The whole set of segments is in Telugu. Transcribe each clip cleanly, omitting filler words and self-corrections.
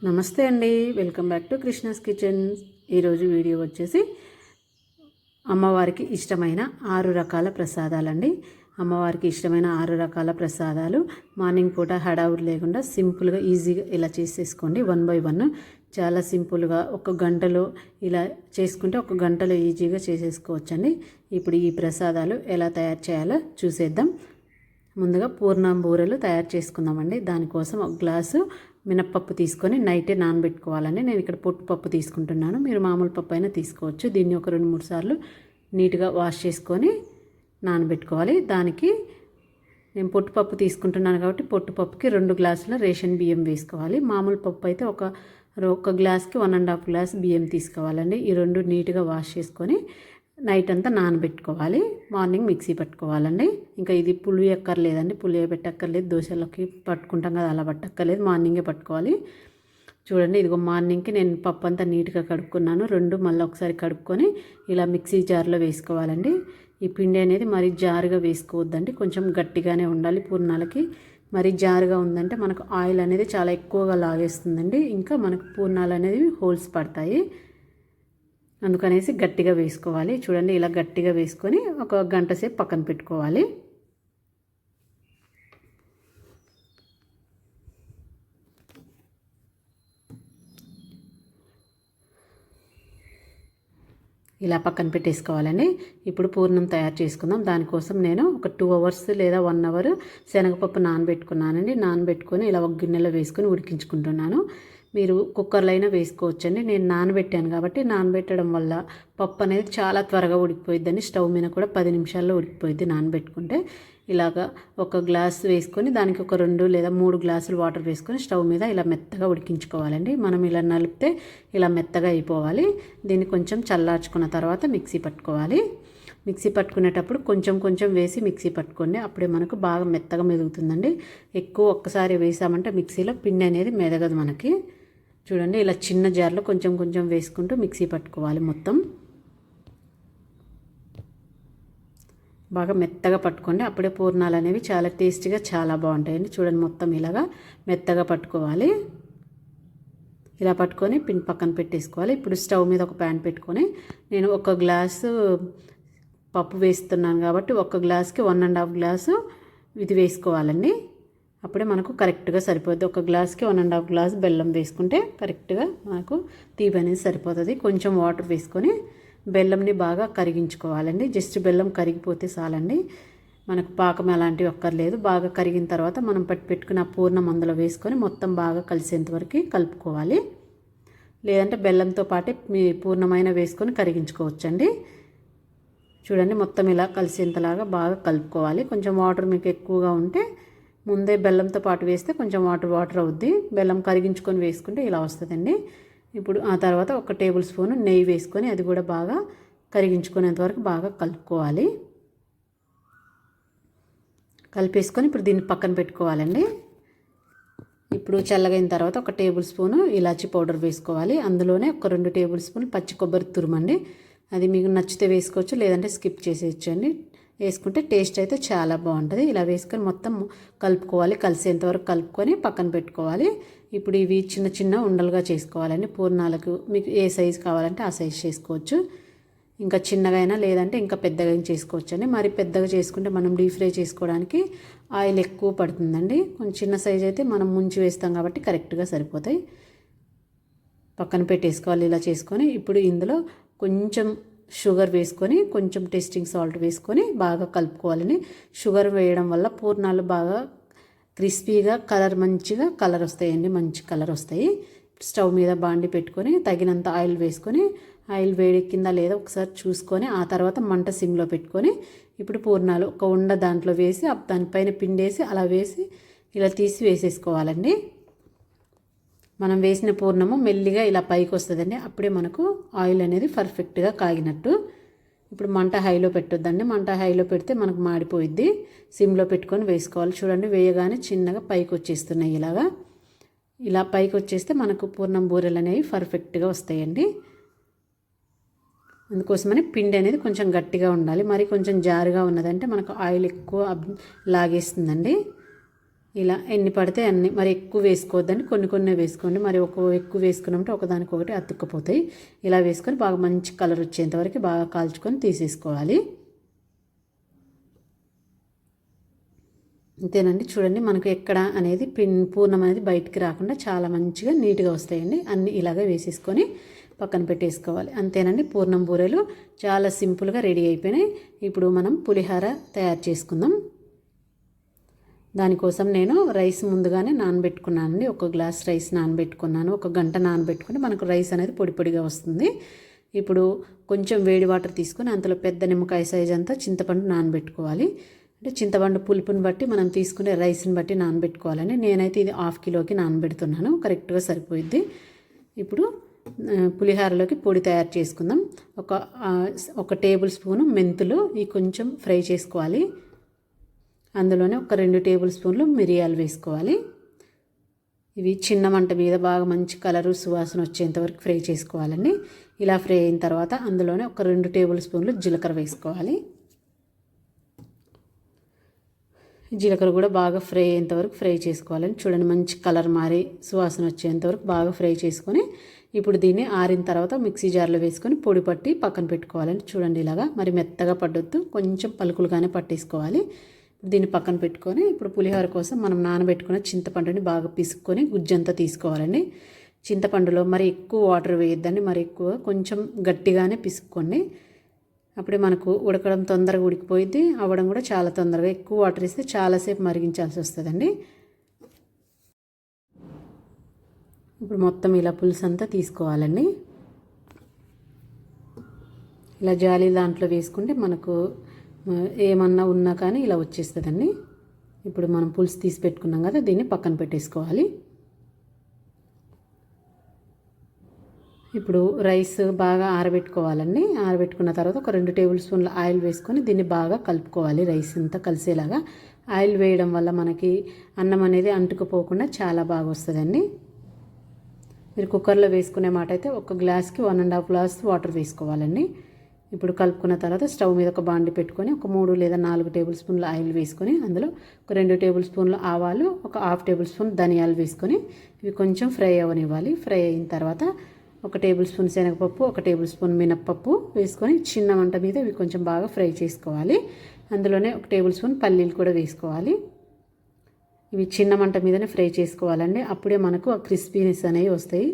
నమస్తే అండి, welcome back to Krishna's kitchen. ఈరోజు వీడియో వచ్చేసి అమ్మవారికి ఇష్టమైన 6 రకాల ప్రసాదాలండి. అమ్మవారికి ఇష్టమైన 6 రకాల ప్రసాదాలు మార్నింగ్ పూట హడావుడి లేకుండా సింపుల్గా ఈజీగా ఇలా చేసేసుకోండి. 1 బై 1 చాలా సింపుల్గా ఒక గంటలో ఇలా చేసుకుంటే ఒక గంటలో ఈజీగా చేసేసుకోవచ్చండి. ఇప్పుడు ఈ ప్రసాదాలు ఎలా తయారు చేయాలో చూసేద్దాం. ముందుగా పూర్ణం బూరెలు తయారు చేసుకుందామండి. దానికోసం ఒక గ్లాసు మినప్పప్పు తీసుకొని నైటే నానబెట్టుకోవాలండి. నేను ఇక్కడ పొట్టుపప్పు తీసుకుంటున్నాను, మీరు మామూలు పప్పు అయినా తీసుకోవచ్చు. దీన్ని ఒక 2-3 సార్లు నీట్గా వాష్ చేసుకొని నానబెట్టుకోవాలి. దానికి నేను పొట్టుపప్పు తీసుకుంటున్నాను కాబట్టి పొట్టుపప్పుకి 2 గ్లాసుల రేషన్ బియ్యం వేసుకోవాలి. మామూలు పప్పు అయితే ఒక గ్లాస్కి 1.5 గ్లాస్ బియ్యం తీసుకోవాలండి. ఈ 2 నీట్గా వాష్ చేసుకొని నైట్ అంతా నానబెట్టుకోవాలి. మార్నింగ్ మిక్సీ పట్టుకోవాలండి. ఇంకా ఇది పులియక్కర్లేదండి, పెట్టక్కర్లేదు. దోశలకి పట్టుకుంటాం కదా, అలా పట్టక్కర్లేదు, మార్నింగే పట్టుకోవాలి. చూడండి, ఇదిగో మార్నింగ్కి నేను పప్పు అంతా నీట్గా కడుక్కున్నాను. 2 మళ్ళీ ఒకసారి కడుక్కొని ఇలా మిక్సీ జార్లో వేసుకోవాలండి. ఈ పిండి అనేది మరీ జారుగా వేసుకోవద్దండి, కొంచెం గట్టిగానే ఉండాలి పూర్ణాలకి. మరీ జారుగా ఉందంటే మనకు ఆయిల్ అనేది చాలా ఎక్కువగా లాగేస్తుందండి, ఇంకా మనకు పూర్ణాలు అనేది హోల్స్ పడతాయి. అందుకనేసి గట్టిగా వేసుకోవాలి. చూడండి, ఇలా గట్టిగా వేసుకొని ఒక గంట సేపు పక్కన పెట్టుకోవాలి. ఇలా పక్కన పెట్టేసుకోవాలండి. ఇప్పుడు పూర్ణం తయారు చేసుకుందాం. దానికోసం నేను ఒక 2 అవర్స్ లేదా 1 అవర్ శనగపప్పు నానబెట్టుకున్నానండి. నానబెట్టుకొని ఇలా ఒక గిన్నెలో వేసుకొని ఉడికించుకుంటున్నాను. మీరు కుక్కర్లో అయినా వేసుకోవచ్చండి. నేను నానబెట్టాను కాబట్టి నానబెట్టడం వల్ల పప్పు అనేది చాలా త్వరగా ఉడికిపోయిద్దండి. స్టవ్ మీద కూడా 10 నిమిషాల్లో ఉడికిపోయిద్ది నానబెట్టుకుంటే. ఇలాగా ఒక గ్లాస్ వేసుకొని దానికి ఒక 2 లేదా 3 గ్లాసులు వాటర్ వేసుకొని స్టవ్ మీద ఇలా మెత్తగా ఉడికించుకోవాలండి. మనం ఇలా నలిపితే ఇలా మెత్తగా అయిపోవాలి. దీన్ని కొంచెం చల్లార్చుకున్న తర్వాత మిక్సీ పట్టుకోవాలి. మిక్సీ పట్టుకునేటప్పుడు కొంచెం కొంచెం వేసి మిక్సీ పట్టుకోండి, అప్పుడే మనకు బాగా మెత్తగా మెదుగుతుందండి. ఎక్కువ ఒక్కసారి వేసామంటే మిక్సీలో పిండి అనేది మెదగదు మనకి. చూడండి, ఇలా చిన్న జార్లో కొంచెం కొంచెం వేసుకుంటూ మిక్సీ పట్టుకోవాలి. మొత్తం బాగా మెత్తగా పట్టుకోండి, అప్పుడే పూర్ణాలు అనేవి చాలా టేస్టీగా చాలా బాగుంటాయండి. చూడండి, మొత్తం ఇలాగా మెత్తగా పట్టుకోవాలి. ఇలా పట్టుకొని పిండి పక్కన పెట్టేసుకోవాలి. ఇప్పుడు స్టవ్ మీద ఒక ప్యాన్ పెట్టుకొని నేను ఒక గ్లాసు పప్పు వేస్తున్నాను కాబట్టి ఒక గ్లాస్కి 1.5 గ్లాసు ఇది వేసుకోవాలండి. అప్పుడే మనకు కరెక్ట్గా సరిపోద్ది. ఒక గ్లాస్కి 1.5 గ్లాస్ బెల్లం వేసుకుంటే కరెక్ట్గా మనకు తీపి అనేది సరిపోతుంది. కొంచెం వాటర్ వేసుకొని బెల్లంని బాగా కరిగించుకోవాలండి. జస్ట్ బెల్లం కరిగిపోతే చాలండి, మనకు పాకం అలాంటివి అక్కర్లేదు. బాగా కరిగిన తర్వాత మనం పెట్టుకున్న పూర్ణం అందులో వేసుకొని మొత్తం బాగా కలిసేంత వరకు కలుపుకోవాలి. లేదంటే బెల్లంతో పాటే మీ పూర్ణమైన వేసుకొని కరిగించుకోవచ్చండి. చూడండి, మొత్తం ఇలా కలిసేంతలాగా బాగా కలుపుకోవాలి. కొంచెం వాటర్ మీకు ఎక్కువగా ఉంటే ముందే బెల్లంతో పాటు వేస్తే కొంచెం వాటర్ అవుద్ది. బెల్లం కరిగించుకొని వేసుకుంటే ఇలా వస్తుందండి. ఇప్పుడు ఆ తర్వాత ఒక టేబుల్ స్పూన్ నెయ్యి వేసుకొని అది కూడా బాగా కరిగించుకునేంత వరకు బాగా కలుపుకోవాలి. కలిపేసుకొని ఇప్పుడు దీన్ని పక్కన పెట్టుకోవాలండి. ఇప్పుడు చల్లగైన తర్వాత ఒక టేబుల్ స్పూను ఇలాచీ పౌడర్ వేసుకోవాలి. అందులోనే ఒక 2 టేబుల్ స్పూన్ పచ్చి కొబ్బరి తురుమండి. అది మీకు నచ్చితే వేసుకోవచ్చు, లేదంటే స్కిప్ చేసేయచ్చండి. వేసుకుంటే టేస్ట్ అయితే చాలా బాగుంటుంది. ఇలా వేసుకొని మొత్తం కలుపుకోవాలి. కలిసేంతవరకు కలుపుకొని పక్కన పెట్టుకోవాలి. ఇప్పుడు ఇవి చిన్న చిన్న ఉండలుగా చేసుకోవాలండి. పూర్ణాలకు మీకు ఏ సైజు కావాలంటే ఆ సైజు చేసుకోవచ్చు. ఇంకా చిన్నగా అయినా లేదంటే ఇంకా పెద్దగా చేసుకోవచ్చు అండి. మరి పెద్దగా చేసుకుంటే మనం డీప్ ఫ్రై చేసుకోవడానికి ఆయిల్ ఎక్కువ పడుతుందండి. కొంచెం చిన్న సైజు అయితే మనం ముంచి వేస్తాం కాబట్టి కరెక్ట్గా సరిపోతాయి. పక్కన పెట్టేసుకోవాలి. ఇలా చేసుకొని ఇప్పుడు ఇందులో కొంచెం షుగర్ వేసుకొని కొంచెం టేస్టింగ్ సాల్ట్ వేసుకొని బాగా కలుపుకోవాలని. షుగర్ వేయడం వల్ల పూర్ణాలు బాగా క్రిస్పీగా మంచిగా కలర్ వస్తాయండి, మంచి కలర్ వస్తాయి. స్టవ్ మీద బాండి పెట్టుకొని తగినంత ఆయిల్ వేసుకొని, ఆయిల్ వేడెక్కిందా లేదా ఒకసారి చూసుకొని ఆ తర్వాత మంట సిమ్లో పెట్టుకొని ఇప్పుడు పూర్ణాలు ఒక ఉండ దాంట్లో వేసి దానిపైన పిండేసి అలా వేసి ఇలా తీసి వేసేసుకోవాలండి. మనం వేసిన పూర్ణము మెల్లిగా ఇలా పైకి వస్తుందండి, అప్పుడే మనకు ఆయిల్ అనేది పర్ఫెక్ట్గా కాగినట్టు. ఇప్పుడు మంట హైలో పెట్టొద్దండి, మంట హైలో పెడితే మనకు మాడిపోయిద్ది. సిమ్లో పెట్టుకొని వేసుకోవాలి. చూడండి, వేయగానే చిన్నగా పైకి వచ్చేస్తున్నాయి. ఇలా పైకి వచ్చేస్తే మనకు పూర్ణం బూరెలు అనేవి పర్ఫెక్ట్గా వస్తాయండి. అందుకోసమని పిండి అనేది కొంచెం గట్టిగా ఉండాలి. మరి కొంచెం జారుగా ఉన్నదంటే మనకు ఆయిల్ ఎక్కువ లాగేస్తుందండి. ఇలా ఎన్ని పడితే అన్ని, మరి ఎక్కువ వేసుకోవద్దండి, కొన్ని కొన్ని వేసుకోండి. మరి ఎక్కువ వేసుకున్నామంటే ఒకదానికొకటి అతుక్కుపోతాయి. ఇలా వేసుకొని బాగా మంచి కలర్ వచ్చేంత వరకు బాగా కాల్చుకొని తీసేసుకోవాలి. అంతేనండి. చూడండి మనకు ఎక్కడ అనేది పూర్ణం అనేది బయటికి రాకుండా చాలా మంచిగా నీట్గా వస్తాయండి. అన్నీ ఇలాగే వేసేసుకొని పక్కన పెట్టేసుకోవాలి. అంతేనండి, పూర్ణం బూరెలు చాలా సింపుల్గా రెడీ అయిపోయినాయి. ఇప్పుడు మనం పులిహోర తయారు చేసుకుందాం. దానికోసం నేను రైస్ ముందుగానే నానబెట్టుకున్నానండి. 1 గ్లాస్ రైస్ నానబెట్టుకున్నాను. 1 గంట నానబెట్టుకుంటే మనకు రైస్ అనేది పొడి పొడిగా వస్తుంది. ఇప్పుడు కొంచెం వేడి వాటర్ తీసుకొని అందులో పెద్ద నిమ్మకాయ సైజ్ అంతా చింతపండు నానబెట్టుకోవాలి. అంటే చింతపండు పులుపుని బట్టి మనం తీసుకునే రైస్ని బట్టి నానబెట్టుకోవాలండి. నేనైతే ఇది 1/2 కిలోకి నానబెడుతున్నాను, కరెక్ట్గా సరిపోయిద్ది. ఇప్పుడు పులిహోరలోకి పొడి తయారు చేసుకుందాం. ఒక టేబుల్ స్పూను మెంతులు ఇవి కొంచెం ఫ్రై చేసుకోవాలి. అందులోనే ఒక 2 టేబుల్ స్పూన్లు మిరియాలు వేసుకోవాలి. ఇవి చిన్న మంట మీద బాగా మంచి కలరు సువాసన వచ్చేంత వరకు ఫ్రై చేసుకోవాలండి. ఇలా ఫ్రై అయిన తర్వాత అందులోనే ఒక 2 టేబుల్ స్పూన్లు జీలకర్ర వేసుకోవాలి. జీలకర్ర కూడా బాగా ఫ్రై అయ్యేంత వరకు ఫ్రై చేసుకోవాలండి. చూడండి మంచి కలర్ మారి సువాసన వచ్చేంత వరకు బాగా ఫ్రై చేసుకొని ఇప్పుడు దీన్ని ఆరిన తర్వాత మిక్సీ జార్లో వేసుకొని పొడి పట్టి పక్కన పెట్టుకోవాలండి. చూడండి ఇలాగా, మరి మెత్తగా పట్టొద్దు, కొంచెం పలుకులుగానే పట్టేసుకోవాలి. దీన్ని పక్కన పెట్టుకొని ఇప్పుడు పులిహోర కోసం మనం నానబెట్టుకున్న చింతపండుని బాగా పిసుక్కొని గుజ్జంతా తీసుకోవాలండి. చింతపండులో మరి ఎక్కువ వాటర్ వేయొద్దండి, మరి ఎక్కువ కొంచెం గట్టిగానే పిసుక్కోండి. అప్పుడే మనకు ఉడకడం తొందరగా ఉడికిపోయింది, అవ్వడం కూడా చాలా తొందరగా. ఎక్కువ వాటర్ ఇస్తే చాలాసేపు మరిగించాల్సి వస్తుందండి. ఇప్పుడు మొత్తం ఇలా పులుసు అంతా తీసుకోవాలండి. ఇలా జాలి దాంట్లో వేసుకుంటే మనకు ఏమన్నా ఉన్నా కానీ ఇలా వచ్చేస్తుందండి. ఇప్పుడు మనం పులుసు తీసి పెట్టుకున్నాం కదా, దీన్ని పక్కన పెట్టేసుకోవాలి. ఇప్పుడు రైస్ బాగా ఆరబెట్టుకోవాలండి. ఆరబెట్టుకున్న తర్వాత ఒక 2 టేబుల్ స్పూన్ల ఆయిల్ వేసుకొని దీన్ని బాగా కలుపుకోవాలి. రైస్ అంతా కలిసేలాగా ఆయిల్ వేయడం వల్ల మనకి అన్నం అనేది అంటుకుపోకుండా చాలా బాగా వస్తుందండి. మీరు కుక్కర్లో వేసుకునే మాట అయితే 1 గ్లాస్కి 1.5 గ్లాస్ వాటర్ వేసుకోవాలండి. ఇప్పుడు కలుపుకున్న తర్వాత స్టవ్ మీద ఒక బాండి పెట్టుకొని ఒక 3 లేదా 4 టేబుల్ స్పూన్ల ఆయిల్ వేసుకొని అందులో ఒక 2 టేబుల్ స్పూన్ల ఆవాలు, ఒక 1/2 టేబుల్ స్పూన్ ధనియాలు వేసుకొని ఇవి కొంచెం ఫ్రై అవ్వనివ్వాలి. ఫ్రై అయిన తర్వాత 1 టేబుల్ స్పూన్ శనగపప్పు, 1 టేబుల్ స్పూన్ మినప్పప్పు వేసుకొని చిన్న మంట మీద ఇవి కొంచెం బాగా ఫ్రై చేసుకోవాలి. అందులోనే 1 టేబుల్ స్పూన్ పల్లీలు కూడా వేసుకోవాలి. ఇవి చిన్న మంట మీదనే ఫ్రై చేసుకోవాలండి. అప్పుడే మనకు ఆ క్రిస్పీనెస్ అనేవి వస్తాయి.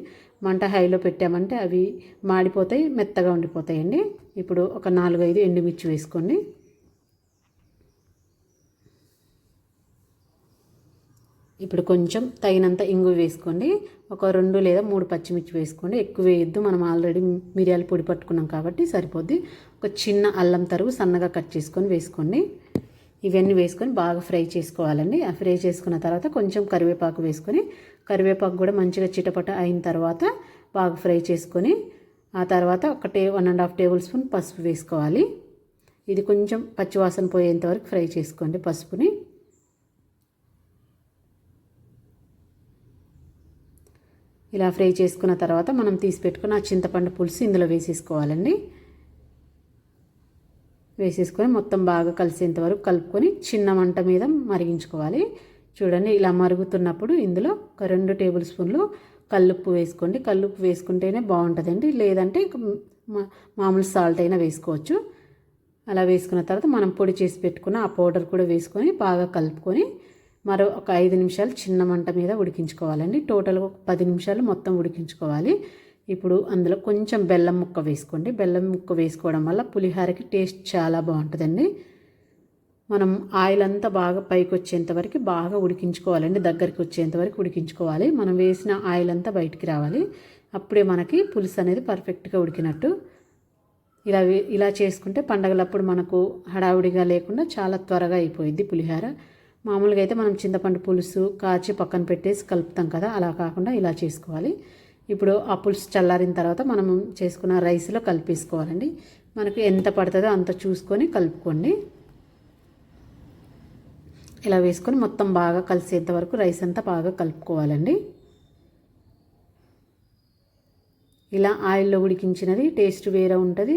మంట హైలో పెట్టామంటే అవి మాడిపోతాయి, మెత్తగా ఉండిపోతాయండి. ఇప్పుడు ఒక 4-5 ఎండుమిర్చి వేసుకోండి. ఇప్పుడు కొంచెం తగినంత ఇంగు వేసుకోండి. ఒక 2 లేదా 3 పచ్చిమిర్చి వేసుకోండి. ఎక్కువ వేయొద్దు, మనం ఆల్రెడీ మిరియాలు పొడి పట్టుకున్నాం కాబట్టి సరిపోద్ది. ఒక చిన్న అల్లం తరుగు సన్నగా కట్ చేసుకొని వేసుకోండి. ఇవన్నీ వేసుకొని బాగా ఫ్రై చేసుకోవాలండి. ఆ ఫ్రై చేసుకున్న తర్వాత కొంచెం కరివేపాకు వేసుకొని, కరివేపాకు కూడా మంచిగా చిటపట అయిన తర్వాత బాగా ఫ్రై చేసుకొని ఆ తర్వాత 1.5 టేబుల్ స్పూన్ పసుపు వేసుకోవాలి. ఇది కొంచెం పచ్చివాసన పోయేంత వరకు ఫ్రై చేసుకోండి పసుపుని. ఇలా ఫ్రై చేసుకున్న తర్వాత మనం తీసి పెట్టుకున్న ఆ చింతపండు పులుసు ఇందులో వేసేసుకోవాలండి. వేసేసుకొని మొత్తం బాగా కలిసేంత వరకు కలుపుకొని చిన్న మంట మీద మరిగించుకోవాలి. చూడండి ఇలా మరుగుతున్నప్పుడు ఇందులో ఒక 2 టేబుల్ స్పూన్లు కల్లుప్పు వేసుకోండి. కల్లుప్పు వేసుకుంటేనే బాగుంటుందండి, లేదంటే మామూలు సాల్ట్ అయినా వేసుకోవచ్చు. అలా వేసుకున్న తర్వాత మనం పొడి చేసి పెట్టుకున్న ఆ పౌడర్ కూడా వేసుకొని బాగా కలుపుకొని మరో ఒక 5 నిమిషాలు చిన్న మంట మీద ఉడికించుకోవాలండి. టోటల్గా ఒక 10 నిమిషాలు మొత్తం ఉడికించుకోవాలి. ఇప్పుడు అందులో కొంచెం బెల్లం ముక్క వేసుకోండి. బెల్లం ముక్క వేసుకోవడం వల్ల పులిహోరకి టేస్ట్ చాలా బాగుంటుందండి. మనం ఆయిల్ అంతా బాగా పైకి వచ్చేంత వరకు బాగా ఉడికించుకోవాలండి, దగ్గరికి వచ్చేంత వరకు ఉడికించుకోవాలి. మనం వేసిన ఆయిల్ అంతా బయటికి రావాలి. అప్పుడే మనకి పులుసు అనేది పర్ఫెక్ట్గా ఉడికినట్టు. ఇలా చేసుకుంటే పండగలప్పుడు మనకు హడావుడిగా లేకుండా చాలా త్వరగా అయిపోయింది పులిహోర. మామూలుగా అయితే మనం చింతపండు పులుసు కాచి పక్కన పెట్టేసి కలుపుతాం కదా, అలా కాకుండా ఇలా చేసుకోవాలి. ఇప్పుడు ఆ పులుసు చల్లారిన తర్వాత మనం చేసుకున్న రైస్లో కలిపేసుకోవాలండి. మనకు ఎంత పడుతుందో అంత చూసుకొని కలుపుకోండి. ఇలా వేసుకొని మొత్తం బాగా కలిసేంత వరకు రైస్ అంతా బాగా కలుపుకోవాలండి. ఇలా ఆయిల్లో ఉడికించినది టేస్ట్ వేరే ఉంటుంది,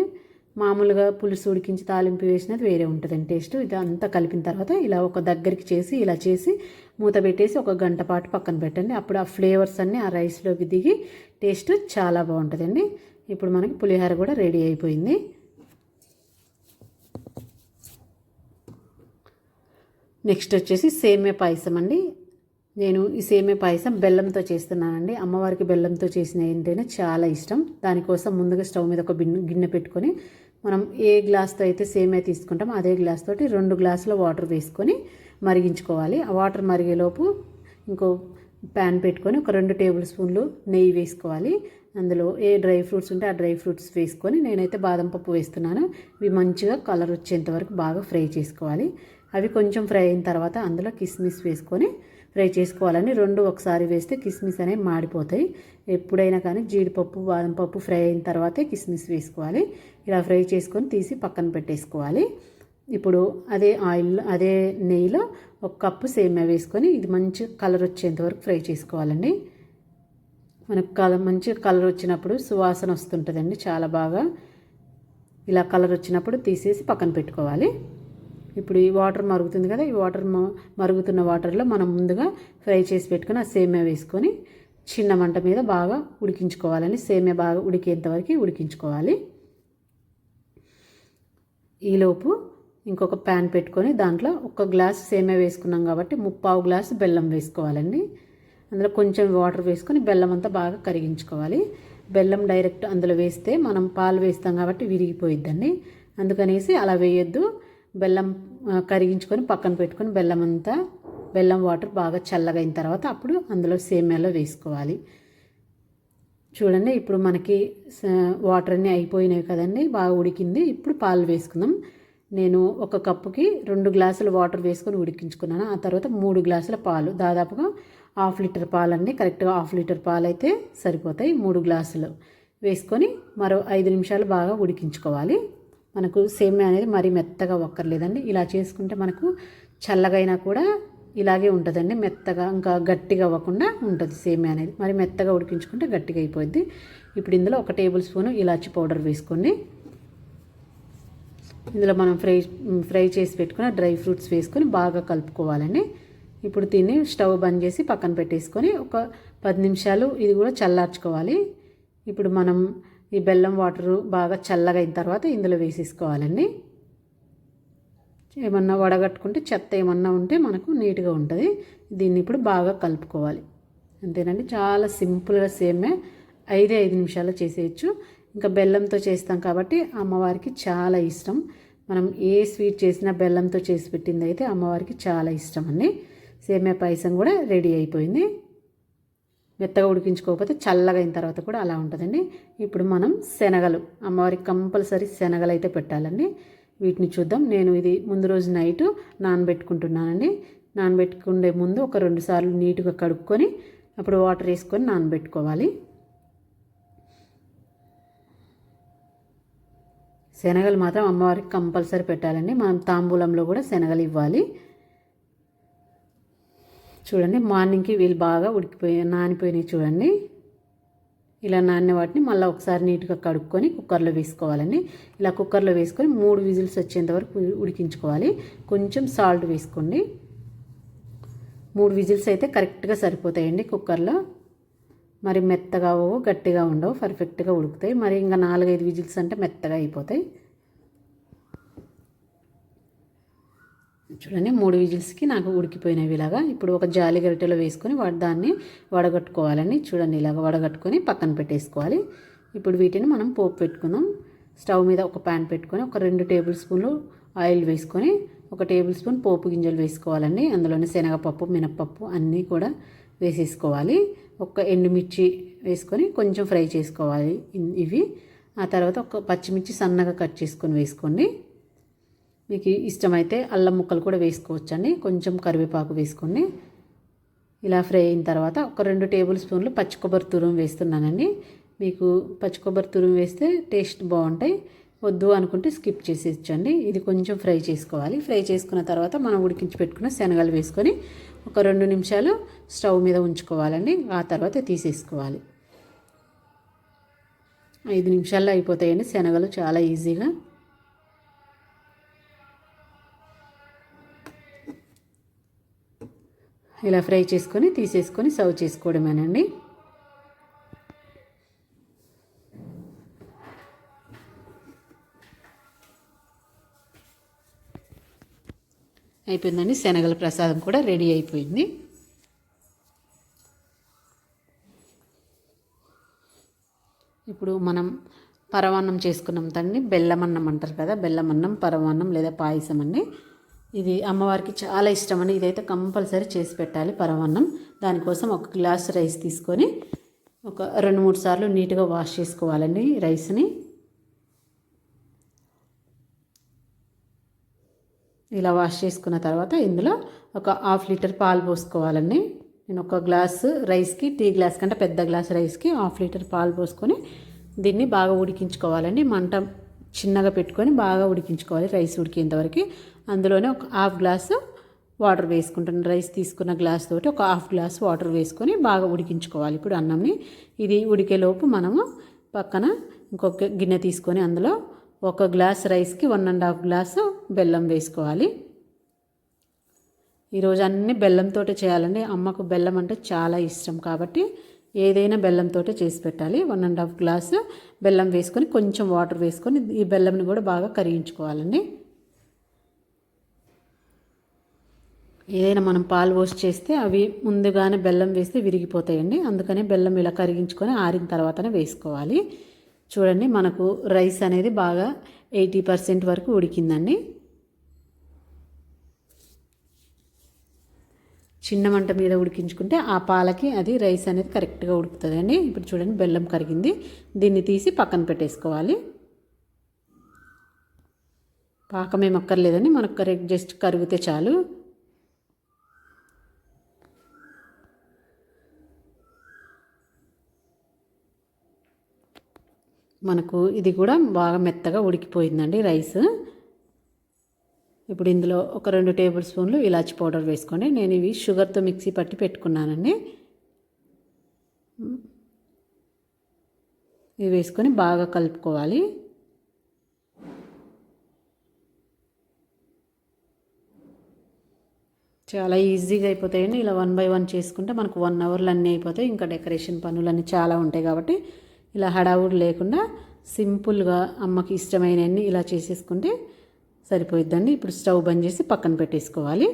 మామూలుగా పులుసు ఉడికించి తాలింపు వేసినది వేరే ఉంటుందండి టేస్ట్. ఇది అంతా కలిపిన తర్వాత ఇలా ఒక దగ్గరికి చేసి ఇలా చేసి మూత పెట్టేసి ఒక గంట పాటు పక్కన పెట్టండి. అప్పుడు ఆ ఫ్లేవర్స్ అన్నీ ఆ రైస్లోకి దిగి టేస్ట్ చాలా బాగుంటుందండి. ఇప్పుడు మనకి పులిహోర కూడా రెడీ అయిపోయింది. నెక్స్ట్ వచ్చేసి సేమియా పాయసం అండి. నేను ఈ సేమియా పాయసం బెల్లంతో చేస్తున్నానండి. అమ్మవారికి బెల్లంతో చేసిన ఏంటంటే చాలా ఇష్టం. దానికోసం ముందుగా స్టవ్ మీద ఒక గిన్నె పెట్టుకొని మనం ఏ గ్లాస్తో అయితే సేమియా తీసుకుంటామో అదే గ్లాస్ తోటి 2 గ్లాసుల వాటర్ వేసుకొని మరిగించుకోవాలి. ఆ వాటర్ మరిగేలోపు ఇంకో ప్యాన్ పెట్టుకొని ఒక 2 టేబుల్ స్పూన్లు నెయ్యి వేసుకోవాలి. అందులో ఏ డ్రై ఫ్రూట్స్ ఉంటే ఆ డ్రై ఫ్రూట్స్ వేసుకొని నేనైతే బాదం పప్పు వేస్తున్నాను. ఇవి మంచిగా కలర్ వచ్చేంత వరకు బాగా ఫ్రై చేసుకోవాలి. అవి కొంచెం ఫ్రై అయిన తర్వాత అందులో కిస్మిస్ వేసుకొని ఫ్రై చేసుకోవాలండి. 2 ఒకసారి వేస్తే కిస్మిస్ అనేవి మాడిపోతాయి. ఎప్పుడైనా కానీ జీడిపప్పు బాదం పప్పు ఫ్రై అయిన తర్వాతే కిస్మిస్ వేసుకోవాలి. ఇలా ఫ్రై చేసుకొని తీసి పక్కన పెట్టేసుకోవాలి. ఇప్పుడు అదే నెయ్యిలో 1 కప్పు సేమియా వేసుకొని ఇది మంచి కలర్ వచ్చేంత వరకు ఫ్రై చేసుకోవాలండి. మనకు మంచి కలర్ వచ్చినప్పుడు సువాసన వస్తుంటుందండి చాలా బాగా. ఇలా కలర్ వచ్చినప్పుడు తీసేసి పక్కన పెట్టుకోవాలి. ఇప్పుడు ఈ వాటర్ మరుగుతుంది కదా, ఈ వాటర్ మరుగుతున్న వాటర్లో మనం ముందుగా ఫ్రై చేసి పెట్టుకుని ఆ సేమియా వేసుకొని చిన్న మంట మీద బాగా ఉడికించుకోవాలండి. సేమియా బాగా ఉడికేంత వరకు ఉడికించుకోవాలి. ఈలోపు ఇంకొక ప్యాన్ పెట్టుకొని దాంట్లో 1 గ్లాసు సేమియా వేసుకున్నాం కాబట్టి 3/4 గ్లాసు బెల్లం వేసుకోవాలండి. అందులో కొంచెం వాటర్ వేసుకొని బెల్లం అంతా బాగా కరిగించుకోవాలి. బెల్లం డైరెక్ట్ అందులో వేస్తే మనం పాలు వేస్తాం కాబట్టి విరిగిపోయిద్దండి. అందుకనేసి అలా వేయొద్దు. బెల్లం కరిగించుకొని పక్కన పెట్టుకొని బెల్లం వాటర్ బాగా చల్లగా అయిన తర్వాత అప్పుడు అందులో సేమియాలో వేసుకోవాలి. చూడండి ఇప్పుడు మనకి వాటర్ అన్నీ అయిపోయినాయి కదండి, బాగా ఉడికింది. ఇప్పుడు పాలు వేసుకుందాం. నేను 1 కప్పుకి 2 గ్లాసుల వాటర్ వేసుకొని ఉడికించుకున్నాను. ఆ తర్వాత 3 గ్లాసుల పాలు, దాదాపుగా 1/2 లీటర్ పాలండి. కరెక్ట్గా 1/2 లీటర్ పాలు అయితే సరిపోతాయి. 3 గ్లాసులు వేసుకొని మరో 5 నిమిషాలు బాగా ఉడికించుకోవాలి. మనకు సేమియా అనేది మరీ మెత్తగా ఒక్కర్లేదండి. ఇలా చేసుకుంటే మనకు చల్లగైనా కూడా ఇలాగే ఉంటుందండి. మెత్తగా ఇంకా గట్టిగా అవ్వకుండా ఉంటుంది సేమియా అనేది. మరి మెత్తగా ఉడికించుకుంటే గట్టిగా అయిపోద్ది. ఇప్పుడు ఇందులో 1 టేబుల్ స్పూను ఇలాచి పౌడర్ వేసుకోండి. ఇందులో మనం ఫ్రై చేసి పెట్టుకున్న డ్రై ఫ్రూట్స్ వేసుకొని బాగా కలుపుకోవాలండి. ఇప్పుడు దీన్ని స్టవ్ బంద్ చేసి పక్కన పెట్టేసుకొని ఒక 10 నిమిషాలు ఇది కూడా చల్లార్చుకోవాలి. ఇప్పుడు మనం ఈ బెల్లం వాటరు బాగా చల్లగా అయిన తర్వాత ఇందులో వేసేసుకోవాలండి. ఏమన్నా వడగట్టుకుంటే చెత్త ఏమన్నా ఉంటే మనకు నీట్గా ఉంటుంది. దీన్ని ఇప్పుడు బాగా కలుపుకోవాలి. అంతేనండి, చాలా సింపుల్గా సేమియా 5 నిమిషాల్లో చేసేయచ్చు. ఇంకా బెల్లంతో చేస్తాం కాబట్టి అమ్మవారికి చాలా ఇష్టం. మనం ఏ స్వీట్ చేసినా బెల్లంతో చేసి పెట్టింది అయితే అమ్మవారికి చాలా ఇష్టం అండి. సేమియా పాయసం కూడా రెడీ అయిపోయింది. మెత్తగా ఉడికించుకోకపోతే చల్లగా అయిన తర్వాత కూడా అలా ఉంటుందండి. ఇప్పుడు మనం శనగలు, అమ్మవారికి కంపల్సరీ శనగలు అయితే పెట్టాలండి. వీటిని చూద్దాం. నేను ఇది ముందు రోజు నైట్ నానబెట్టుకుంటున్నానండి. నానబెట్టుకునే ముందు ఒక 2 సార్లు నీట్గా కడుక్కొని అప్పుడు వాటర్ వేసుకొని నానబెట్టుకోవాలి. శనగలు మాత్రం అమ్మవారికి కంపల్సరీ పెట్టాలండి. మనం తాంబూలంలో కూడా శనగలు ఇవ్వాలి. చూడండి, మార్నింగ్కి వీళ్ళు బాగా నానిపోయినాయి చూడండి. ఇలా నానిన వాటిని మళ్ళీ ఒకసారి నీట్గా కడుక్కొని కుక్కర్లో వేసుకోవాలండి. ఇలా కుక్కర్లో వేసుకొని 3 విజిల్స్ వచ్చేంత వరకు ఉడికించుకోవాలి. కొంచెం సాల్ట్ వేసుకోండి. 3 విజిల్స్ అయితే కరెక్ట్గా సరిపోతాయండి కుక్కర్లో. మరి మెత్తగా అవ్వవు, గట్టిగా ఉండవు, పర్ఫెక్ట్గా ఉడుకుతాయి. మరి ఇంకా 4-5 విజిల్స్ అంటే మెత్తగా అయిపోతాయి. చూడండి, 3 విజిల్స్కి నాకు ఉడికిపోయినవి ఇలాగా. ఇప్పుడు ఒక జాలి గరిటెలో వేసుకొని దాన్ని వడగట్టుకోవాలండి. చూడండి, ఇలాగ వడగట్టుకొని పక్కన పెట్టేసుకోవాలి. ఇప్పుడు వీటిని మనం పోపు పెట్టుకుందాం. స్టవ్ మీద ఒక ప్యాన్ పెట్టుకొని ఒక 2 టేబుల్ స్పూన్లు ఆయిల్ వేసుకొని 1 టేబుల్ స్పూన్ పోపు గింజలు వేసుకోవాలండి. అందులోనే శనగపప్పు, మినప్పప్పు అన్నీ కూడా వేసేసుకోవాలి. 1 ఎండుమిర్చి వేసుకొని కొంచెం ఫ్రై చేసుకోవాలి ఇవి. ఆ తర్వాత 1 పచ్చిమిర్చి సన్నగా కట్ చేసుకొని వేసుకోండి. మీకు ఇష్టమైతే అల్లం ముక్కలు కూడా వేసుకోవచ్చండి. కొంచెం కరివేపాకు వేసుకోండి. ఇలా ఫ్రై అయిన తర్వాత ఒక 2 టేబుల్ స్పూన్లు పచ్చి కొబ్బరి తురుము వేస్తున్నానండి. మీకు పచ్చి కొబ్బరి తురుము వేస్తే టేస్ట్ బాగుంటాయి. వద్దు అనుకుంటే స్కిప్ చేసేయచ్చండి. ఇది కొంచెం ఫ్రై చేసుకోవాలి. ఫ్రై చేసుకున్న తర్వాత మనం ఉడికించి పెట్టుకున్న శనగలు వేసుకొని ఒక 2 నిమిషాలు స్టవ్ మీద ఉంచుకోవాలండి. ఆ తర్వాత తీసేసుకోవాలి. 5 నిమిషాల్లో అయిపోతాయండి శనగలు చాలా ఈజీగా. ఇలా ఫ్రై చేసుకొని తీసేసుకొని సర్వ్ చేసుకోవడమేనండి. అయిపోయిందండి. శనగల ప్రసాదం కూడా రెడీ అయిపోయింది. ఇప్పుడు మనం పరమాన్నం చేసుకున్నాం తండి. బెల్లం అన్నం అంటారు కదా, బెల్లం అన్నం, పరమాన్నం లేదా పాయసం అండి. ఇది అమ్మవారికి చాలా ఇష్టం అండి. ఇదైతే కంపల్సరీ చేసి పెట్టాలి పరమాన్నం. దానికోసం ఒక గ్లాస్ రైస్ తీసుకొని ఒక 2-3 సార్లు నీట్గా వాష్ చేసుకోవాలండి రైస్ని. ఇలా వాష్ చేసుకున్న తర్వాత ఇందులో ఒక 1/2 లీటర్ పాలు పోసుకోవాలండి. నేను ఒక గ్లాసు రైస్కి, టీ గ్లాస్ కంటే పెద్ద గ్లాస్ రైస్కి 1/2 లీటర్ పాలు పోసుకొని దీన్ని బాగా ఉడికించుకోవాలండి. మంట చిన్నగా పెట్టుకొని బాగా ఉడికించుకోవాలి రైస్ ఉడికేంతవరకు. అందులోనే ఒక 1/2 గ్లాసు వాటర్ వేసుకుంటాను. రైస్ తీసుకున్న గ్లాస్ తోటి ఒక 1/2 గ్లాస్ వాటర్ వేసుకొని బాగా ఉడికించుకోవాలి. ఇప్పుడు అన్నంని ఇది ఉడికేలోపు మనము పక్కన ఇంకొక గిన్నె తీసుకొని అందులో ఒక గ్లాస్ రైస్కి 1.5 గ్లాసు బెల్లం వేసుకోవాలి. ఈరోజు అన్ని బెల్లంతో చేయాలండి. అమ్మకు బెల్లం అంటే చాలా ఇష్టం కాబట్టి ఏదైనా బెల్లంతో చేసి పెట్టాలి. 1.5 గ్లాసు బెల్లం వేసుకొని కొంచెం వాటర్ వేసుకొని ఈ బెల్లంని కూడా బాగా కరిగించుకోవాలండి. ఏదైనా మనం పాలు పోసి చేస్తే అవి ముందుగానే బెల్లం వేస్తే విరిగిపోతాయండి. అందుకనే బెల్లం ఇలా కరిగించుకొని ఆరిన తర్వాతనే వేసుకోవాలి. చూడండి, మనకు రైస్ అనేది బాగా 80% వరకు ఉడికిందండి. చిన్న మంట మీద ఉడికించుకుంటే ఆ పాలకి అది రైస్ అనేది కరెక్ట్గా ఉడుకుతుందండి. ఇప్పుడు చూడండి, బెల్లం కరిగింది. దీన్ని తీసి పక్కన పెట్టేసుకోవాలి. పాకమేం అక్కర్లేదండి, మనకు కరెక్ట్ జస్ట్ కరిగితే చాలు. మనకు ఇది కూడా బాగా మెత్తగా ఉడికిపోయిందండి రైస్. ఇప్పుడు ఇందులో ఒక 2 టేబుల్ స్పూన్లు ఇలాచి పౌడర్ వేసుకోండి. నేను ఇవి షుగర్తో మిక్సీ పట్టి పెట్టుకున్నానండి. ఇవి వేసుకొని బాగా కలుపుకోవాలి. చాలా ఈజీగా అయిపోతాయండి. ఇలా 1 బై 1 చేసుకుంటే మనకు 1 అవర్లో అన్నీ అయిపోతాయి. ఇంకా డెకరేషన్ పనులన్నీ చాలా ఉంటాయి కాబట్టి ఇలా హడావుడి లేకుండా సింపుల్గా అమ్మకి ఇష్టమైనవన్నీ ఇలా చేసేసుకుంటే సరిపోయిద్దండి. ఇప్పుడు స్టవ్ బంద్ చేసి పక్కన పెట్టేసుకోవాలి.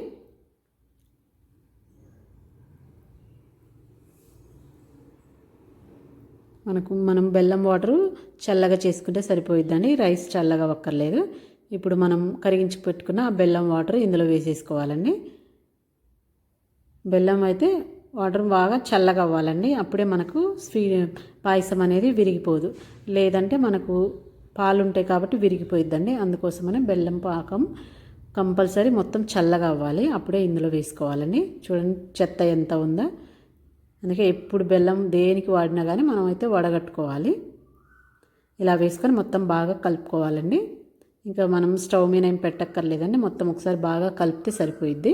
మనం బెల్లం వాటరు చల్లగా చేసుకుంటే సరిపోయిద్దండి. రైస్ చల్లగా అక్కర్లేదు. ఇప్పుడు మనం కరిగించి పెట్టుకున్న ఆ బెల్లం వాటర్ ఇందులో వేసేసుకోవాలండి. బెల్లం అయితే వాటర్ బాగా చల్లగా అవ్వాలండి. అప్పుడే మనకు పాయసం అనేది విరిగిపోదు. లేదంటే మనకు పాలు ఉంటాయి కాబట్టి విరిగిపోయిద్దండి. అందుకోసమనే బెల్లం పాకం కంపల్సరీ మొత్తం చల్లగా అవ్వాలి. అప్పుడే ఇందులో వేసుకోవాలండి. చూడండి చెత్త ఎంత ఉందో. అందుకే ఎప్పుడు బెల్లం దేనికి వాడినా కానీ మనం అయితే వడగట్టుకోవాలి. ఇలా వేసుకొని మొత్తం బాగా కలుపుకోవాలండి. ఇంకా మనం స్టవ్ మీద ఏం పెట్టక్కర్లేదండి. మొత్తం ఒకసారి బాగా కలిపితే సరిపోయిద్ది.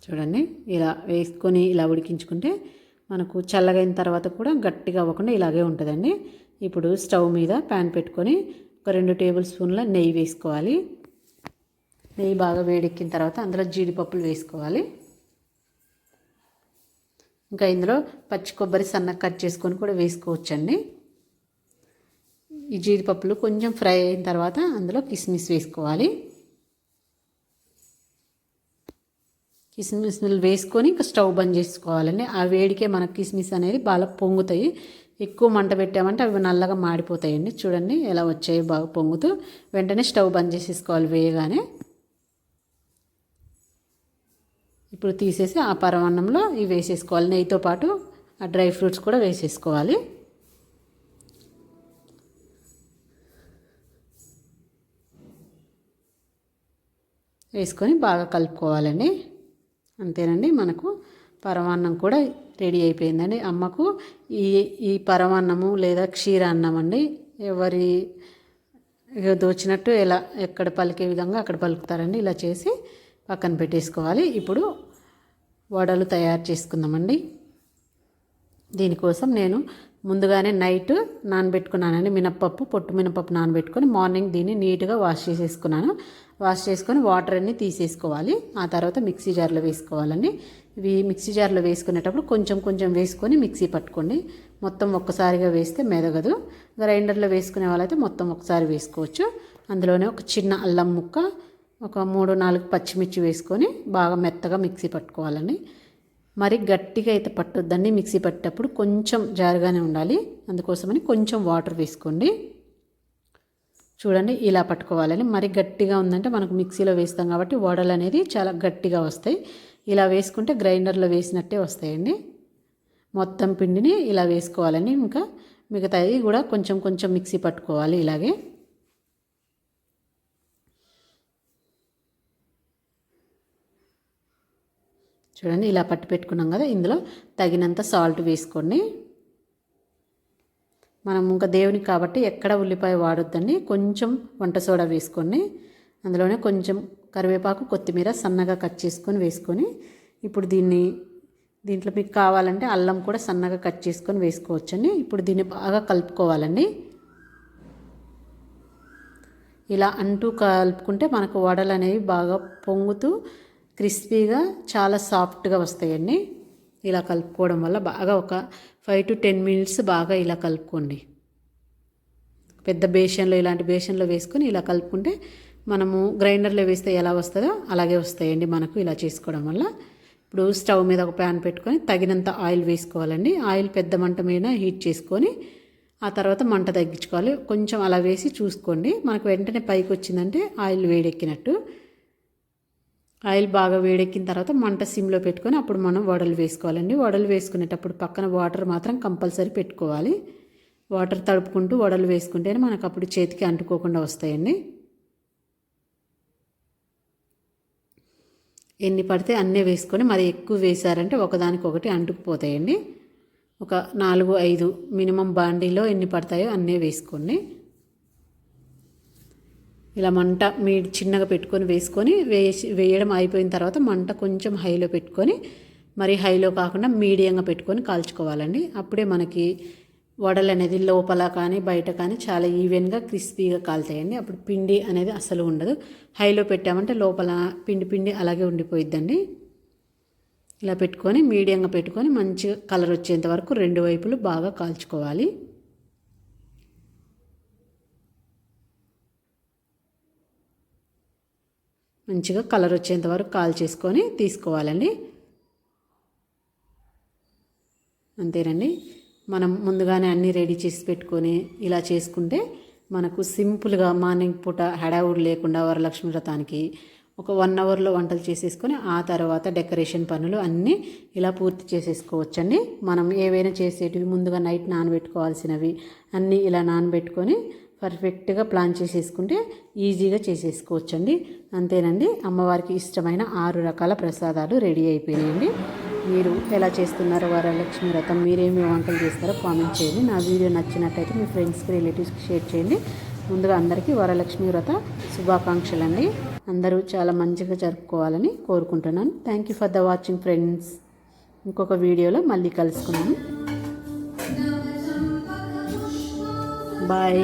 చూడండి, ఇలా వేసుకొని ఇలా ఉడికించుకుంటే మనకు చల్లగైన తర్వాత కూడా గట్టిగా అవ్వకుండా ఇలాగే ఉంటుందండి. ఇప్పుడు స్టవ్ మీద ప్యాన్ పెట్టుకొని ఒక 2 టేబుల్ స్పూన్ల నెయ్యి వేసుకోవాలి. నెయ్యి బాగా వేడెక్కిన తర్వాత అందులో జీడిపప్పులు వేసుకోవాలి. ఇంకా ఇందులో పచ్చి కొబ్బరి సన్నగా కట్ చేసుకొని కూడా వేసుకోవచ్చండి. ఈ జీడిపప్పులు కొంచెం ఫ్రై అయిన తర్వాత అందులో కిస్మిస్ వేసుకోవాలి. కిస్మిస్లు వేసుకొని ఇంకా స్టవ్ బంద్ చేసుకోవాలండి. ఆ వేడికే మనకు కిస్మిస్ అనేది బాగా పొంగుతాయి. ఎక్కువ మంట పెట్టామంటే అవి నల్లగా మాడిపోతాయండి. చూడండి ఎలా వచ్చాయి బాగా పొంగుతూ. వెంటనే స్టవ్ బంద్ చేసేసుకోవాలి వేయగానే. ఇప్పుడు తీసేసి ఆ పరమాన్నంలో ఇవి వేసేసుకోవాలి. నెయ్యితో పాటు ఆ డ్రై ఫ్రూట్స్ కూడా వేసేసుకోవాలి. వేసుకొని బాగా కలుపుకోవాలండి. అంతేనండి, మనకు పరమాన్నం కూడా రెడీ అయిపోయిందండి. అమ్మకు ఈ పరమాన్నము లేదా క్షీరాన్నం అండి ఎవరి దోచినట్టు ఎలా ఎక్కడ పలికే విధంగా అక్కడ పలుకుతారండి. ఇలా చేసి పక్కన పెట్టేసుకోవాలి. ఇప్పుడు వడలు తయారు చేసుకుందామండి. దీనికోసం నేను ముందుగానే నైట్ నానబెట్టుకున్నానండి. మినప్పప్పు, పొట్టు మినపప్పు నానబెట్టుకొని మార్నింగ్ దీన్ని నీట్గా వాష్ చేసేసుకున్నాను. వాష్ చేసుకొని వాటర్ అన్నీ తీసేసుకోవాలి. ఆ తర్వాత మిక్సీ జార్లో వేసుకోవాలండి. ఇవి మిక్సీ జార్లో వేసుకునేటప్పుడు కొంచెం కొంచెం వేసుకొని మిక్సీ పట్టుకోండి. మొత్తం ఒక్కసారిగా వేస్తే మెదగదు. గ్రైండర్లో వేసుకునే వాళ్ళైతే మొత్తం ఒకసారి వేసుకోవచ్చు. అందులోనే ఒక చిన్న అల్లం ముక్క, ఒక 3-4 పచ్చిమిర్చి వేసుకొని బాగా మెత్తగా మిక్సీ పట్టుకోవాలండి. మరి గట్టిగా అయితే పట్టొద్దండి. మిక్సీ పట్టేటప్పుడు కొంచెం జారుగానే ఉండాలి. అందుకోసమని కొంచెం వాటర్ వేసుకోండి. చూడండి ఇలా పట్టుకోవాలని. మరి గట్టిగా ఉందంటే మనకు మిక్సీలో వేస్తాం కాబట్టి వడలు అనేది చాలా గట్టిగా వస్తాయి. ఇలా వేసుకుంటే గ్రైండర్లో వేసినట్టే వస్తాయండి. మొత్తం పిండిని ఇలా వేసుకోవాలండి. ఇంకా మిగతాది కూడా కొంచెం కొంచెం మిక్సీ పట్టుకోవాలి ఇలాగే. చూడండి ఇలా పట్టు పెట్టుకున్నాం కదా, ఇందులో తగినంత సాల్ట్ వేసుకోండి. మనం ఇంకా దేవునికి కాబట్టి ఎక్కడ ఉల్లిపాయ వాడొద్దండి. కొంచెం వంట సోడా వేసుకోండి. అందులోనే కొంచెం కరివేపాకు, కొత్తిమీర సన్నగా కట్ చేసుకొని వేసుకొని ఇప్పుడు దీంట్లో మీకు కావాలంటే అల్లం కూడా సన్నగా కట్ చేసుకొని వేసుకోవచ్చండి. ఇప్పుడు దీన్ని బాగా కలుపుకోవాలండి. ఇలా అంటూ కలుపుకుంటే మనకు వడలు అనేవి బాగా పొంగుతూ క్రిస్పీగా చాలా సాఫ్ట్గా వస్తాయండి. ఇలా కలుపుకోవడం వల్ల బాగా ఒక 5 to 10 మినిట్స్ బాగా ఇలా కలుపుకోండి. పెద్ద బేషన్లో ఇలాంటి బేషన్లో వేసుకొని ఇలా కలుపుకుంటే మనము గ్రైండర్లో వేస్తే ఎలా వస్తుందో అలాగే వస్తాయండి మనకు ఇలా చేసుకోవడం వల్ల. ఇప్పుడు స్టవ్ మీద ఒక ప్యాన్ పెట్టుకొని తగినంత ఆయిల్ వేసుకోవాలండి. ఆయిల్ పెద్ద మంట మీద హీట్ చేసుకొని ఆ తర్వాత మంట తగ్గించుకోవాలి. కొంచెం అలా వేసి చూసుకోండి. మనకు వెంటనే పైకి వచ్చిందంటే ఆయిల్ వేడెక్కినట్టు. ఆయిల్ బాగా వేడెక్కిన తర్వాత మంట సిమ్లో పెట్టుకొని అప్పుడు మనం వడలు వేసుకోవాలండి. వడలు వేసుకునేటప్పుడు పక్కన వాటర్ మాత్రం కంపల్సరీ పెట్టుకోవాలి. వాటర్ తడుపుకుంటూ వడలు వేసుకుంటేనే మనకు అప్పుడు చేతికి అంటుకోకుండా వస్తాయండి. ఎన్ని పడితే అన్నీ వేసుకొని మరి ఎక్కువ వేసారంటే ఒకదానికొకటి అంటుకుపోతాయండి. ఒక 4-5 మినిమం బాండీలో ఎన్ని పడతాయో అన్నీ వేసుకోండి. ఇలా మంట చిన్నగా పెట్టుకొని వేసుకొని వేయడం అయిపోయిన తర్వాత మంట కొంచెం హైలో పెట్టుకొని, మరి హైలో కాకుండా మీడియంగా పెట్టుకొని కాల్చుకోవాలండి. అప్పుడే మనకి వడలు అనేది లోపల కానీ బయట కానీ చాలా ఈవెన్గా క్రిస్పీగా కాలుతాయండి. అప్పుడు పిండి అనేది అసలు ఉండదు. హైలో పెట్టామంటే లోపల పిండి అలాగే ఉండిపోయిద్దండి. ఇలా పెట్టుకొని మీడియంగా పెట్టుకొని మంచిగా కలర్ వచ్చేంత వరకు 2 వైపులు బాగా కాల్చుకోవాలి. మంచిగా కలర్ వచ్చేంత వరకు కాల్చేసుకొని తీసుకోవాలండి. అంతేనండి. మనం ముందుగానే అన్నీ రెడీ చేసి పెట్టుకొని ఇలా చేసుకుంటే మనకు సింపుల్గా మార్నింగ్ పూట హడావుడి లేకుండా వరలక్ష్మి వ్రతానికి ఒక 1 అవర్లో వంటలు చేసేసుకొని ఆ తర్వాత డెకరేషన్ పనులు అన్నీ ఇలా పూర్తి చేసేసుకోవచ్చండి. మనం ఏవైనా చేసేటివి ముందుగా నైట్ నానబెట్టుకోవాల్సినవి అన్నీ ఇలా నానబెట్టుకొని పర్ఫెక్ట్గా ప్లాన్ చేసేసుకుంటే ఈజీగా చేసేసుకోవచ్చండి. అంతేనండి. అమ్మవారికి ఇష్టమైన 6 రకాల ప్రసాదాలు రెడీ అయిపోయినాయండి. మీరు ఎలా చేస్తున్నారో వరలక్ష్మి వ్రతం, మీరేమి వంటలు చేస్తారో కామెంట్ చేయండి. నా వీడియో నచ్చినట్టయితే మీ ఫ్రెండ్స్కి, రిలేటివ్స్కి షేర్ చేయండి. ముందుగా అందరికీ వరలక్ష్మి వ్రత శుభాకాంక్షలు అండి. అందరూ చాలా మంచిగా జరుపుకోవాలని కోరుకుంటున్నాను. Thank you for the watching friends. ఇంకొక వీడియోలో మళ్ళీ కలుసుకున్నాను. బాయ్.